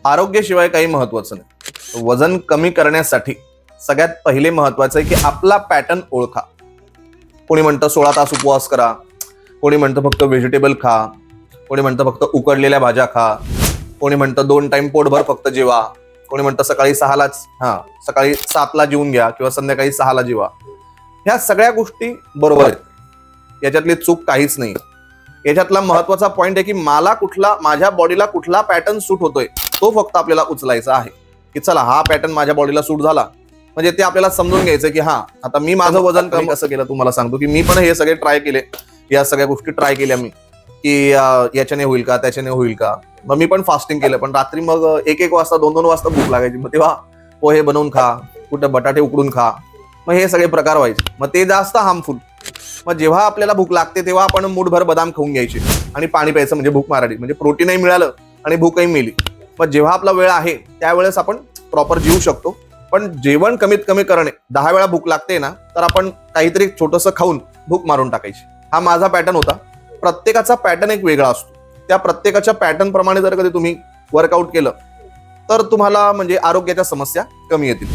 आरोग्याशिवाय काही महत्वाचं नाही. वजन कमी करण्यासाठी सगळ्यात पहिले महत्वाचं आहे की आपला पॅटर्न ओळखा. कोणी म्हणतं 16 तास उपवास करा, कोणी म्हणतं फक्त व्हेजिटेबल खा, कोणी म्हणतं फक्त उकडलेल्या भाज्या खा, कोणी म्हणतं 2 टाइम पोटभर फक्त जेवा, कोणी म्हणतं सकाळी 7ला जेवून घ्या किंवा संध्याकाळी 6ला जेवा. ह्या सगळ्या गोष्टी बरोबर आहेत, याच्यातली चूक काहीच नाही. याच्यातला महत्वाचा पॉइंट आहे की माझ्या बॉडीला कुठला पॅटर्न सूट होतोय तो फक्त आपल्याला उचलायचा आहे. की चला हा पॅटर्न माझ्या बॉडीला सूट झाला, म्हणजे ते आपल्याला समजून घ्यायचं की हा आता मी माझं वजन कमी कसं केलं. तुम्हाला सांगतो की मी पण हे सगळे ट्राय केले, या सगळ्या गोष्टी ट्राय केल्या मी की याच्याने होईल का त्याच्याने होईल का. मग मी पण फास्टिंग केलं, पण रात्री मग 1-1 वाजता 2-2 वाजता भूक लागायची. मग तेव्हा पोहे बनवून खा, कुठं बटाटे उकडून खा, मग हे सगळे प्रकार व्हायचे. मग ते जास्त हार्मफुल. मग जेव्हा आपल्याला भूक लागते तेव्हा आपण मूठभर बदाम खाऊन घ्यायचे आणि पाणी प्यायचं, म्हणजे भूक मारायची, म्हणजे प्रोटीनही मिळालं आणि भूकही मिळाली. मग जेव्हा आपला वेळ आहे त्यावेळेस आपण प्रॉपर जेवू शकतो. पण जेवण कमीत कमी करणे. 10 वेळा भूक लागते ना, तर आपण काहीतरी छोटंसं खाऊन भूक मारून टाकायची. हा माझा पॅटर्न होता. प्रत्येकाचा पॅटर्न एक वेगळा असतो. त्या प्रत्येकाच्या पॅटर्न प्रमाणे जर कधी तुम्ही वर्कआउट केलं तर तुम्हाला म्हणजे आरोग्याच्या समस्या कमी येतील.